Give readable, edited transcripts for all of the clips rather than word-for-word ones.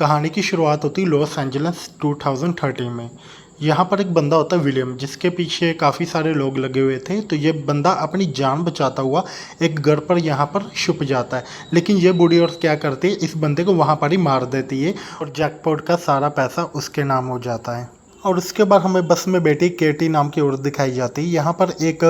कहानी की शुरुआत होती है लॉस एंजल्स 2013 में। यहाँ पर एक बंदा होता है विलियम, जिसके पीछे काफ़ी सारे लोग लगे हुए थे। तो ये बंदा अपनी जान बचाता हुआ एक घर पर यहाँ पर छुप जाता है, लेकिन ये बूढ़ी औरत क्या करती है, इस बंदे को वहाँ पर ही मार देती है और जैकपॉट का सारा पैसा उसके नाम हो जाता है। और उसके बाद हमें बस में बैठी केटी नाम की औरत दिखाई जाती है। यहाँ पर एक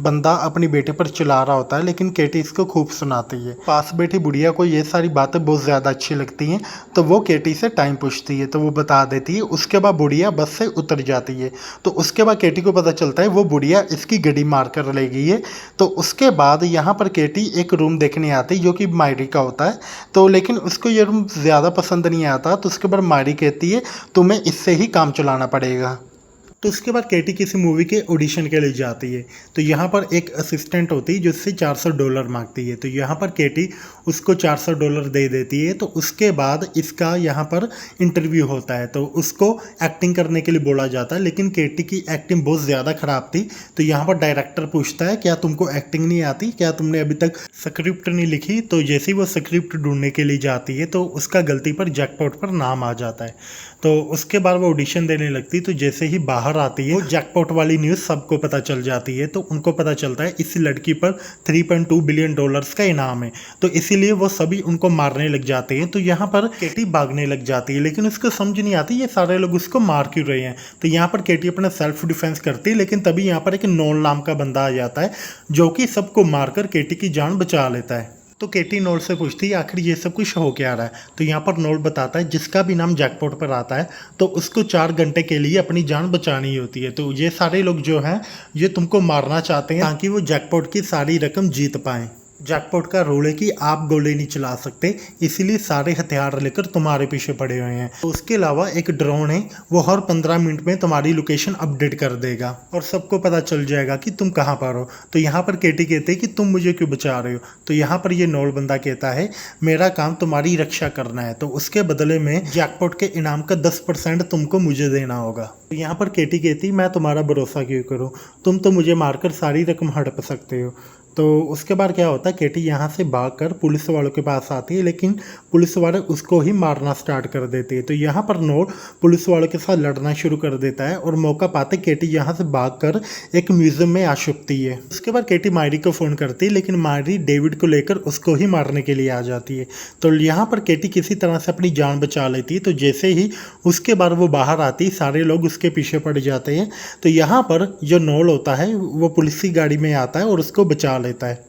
बंदा अपनी बेटे पर चिल्ला रहा होता है, लेकिन केटी इसको खूब सुनाती है। पास बैठी बुढ़िया को ये सारी बातें बहुत ज़्यादा अच्छी लगती हैं, तो वो केटी से टाइम पूछती है, तो वो बता देती है। उसके बाद बुढ़िया बस से उतर जाती है। तो उसके बाद केटी को पता चलता है वो बुढ़िया इसकी गड्डी मार कर ले गई है। तो उसके बाद यहाँ पर केटी एक रूम देखने आती है जो कि मायरी का होता है। तो लेकिन उसको ये रूम ज़्यादा पसंद नहीं आता। तो उसके बाद मायरी कहती है तुम्हें इससे ही काम चलाना पड़ेगा। तो उसके बाद केटी किसी मूवी के ऑडिशन के लिए जाती है। तो यहाँ पर एक असिस्टेंट होती है जो इससे $400 मांगती है। तो यहाँ पर केटी उसको $400 दे देती है। तो उसके बाद इसका यहाँ पर इंटरव्यू होता है, तो उसको एक्टिंग करने के लिए बोला जाता है, लेकिन केटी की एक्टिंग बहुत ज़्यादा ख़राब थी। तो यहाँ पर डायरेक्टर पूछता है क्या तुमको एक्टिंग नहीं आती, क्या तुमने अभी तक स्क्रिप्ट नहीं लिखी। तो जैसे ही वो स्क्रिप्ट ढूंढने के लिए जाती है तो उसका गलती पर जैकपॉट पर नाम आ जाता है। तो उसके बाद वो ऑडिशन देने लगती। तो जैसे ही बाहर आती है वो जैकपॉट वाली न्यूज़ सबको पता चल जाती है। तो उनको पता चलता है इस लड़की पर $3.2 बिलियन का इनाम है। तो इसीलिए वो सभी उनको मारने लग जाते हैं। तो यहाँ पर केटी भागने लग जाती है, लेकिन उसको समझ नहीं आती ये सारे लोग उसको मार क्यों रहे हैं। तो यहाँ पर केटी अपना सेल्फ डिफेंस करती है, लेकिन तभी यहाँ पर एक नोल नाम का बंदा आ जाता है जो कि सबको मारकर केटी की जान बचा लेता है। तो केटी नोल से पूछती है आखिर ये सब कुछ हो क्या रहा है। तो यहाँ पर नोल बताता है जिसका भी नाम जैकपॉट पर आता है तो उसको 4 घंटे के लिए अपनी जान बचानी होती है। तो ये सारे लोग जो हैं ये तुमको मारना चाहते हैं ताकि वो जैकपॉट की सारी रकम जीत पाएं। जैकपॉट का रूल है कि आप गोली नहीं चला सकते, इसीलिए सारे हथियार लेकर तुम्हारे पीछे पड़े हुए हैं। तो उसके अलावा एक ड्रोन है, वो हर 15 मिनट में तुम्हारी लोकेशन अपडेट कर देगा और सबको पता चल जाएगा कि तुम कहाँ पर हो। तो यहाँ पर केटी कहते हैं कि तुम मुझे क्यों बचा रहे हो। तो यहाँ पर ये नोल बंदा कहता है मेरा काम तुम्हारी रक्षा करना है, तो उसके बदले में जैकपॉट के इनाम का 10% तुमको मुझे देना होगा। तो यहाँ पर केटी कहती मैं तुम्हारा भरोसा क्यों करूँ, तुम तो मुझे मारकर सारी रकम हड़प सकते हो। तो उसके बाद क्या होता है, केटी यहाँ से भागकर पुलिस वालों के पास आती है, लेकिन पुलिस वाले उसको ही मारना स्टार्ट कर देते हैं। तो यहाँ पर नोल पुलिस वालों के साथ लड़ना शुरू कर देता है और मौका पाते केटी यहाँ से भागकर एक म्यूजियम में आ छुपती है। उसके बाद केटी मायरी को फ़ोन करती है, लेकिन मायरी डेविड को लेकर उसको ही मारने के लिए आ जाती है। तो यहाँ पर केटी किसी तरह से अपनी जान बचा लेती है। तो जैसे ही उसके बाद वो बाहर आती सारे लोग उसके पीछे पड़ जाते हैं। तो यहाँ पर जो नोल होता है वो पुलिस की गाड़ी में आता है और उसको बचा लेता है।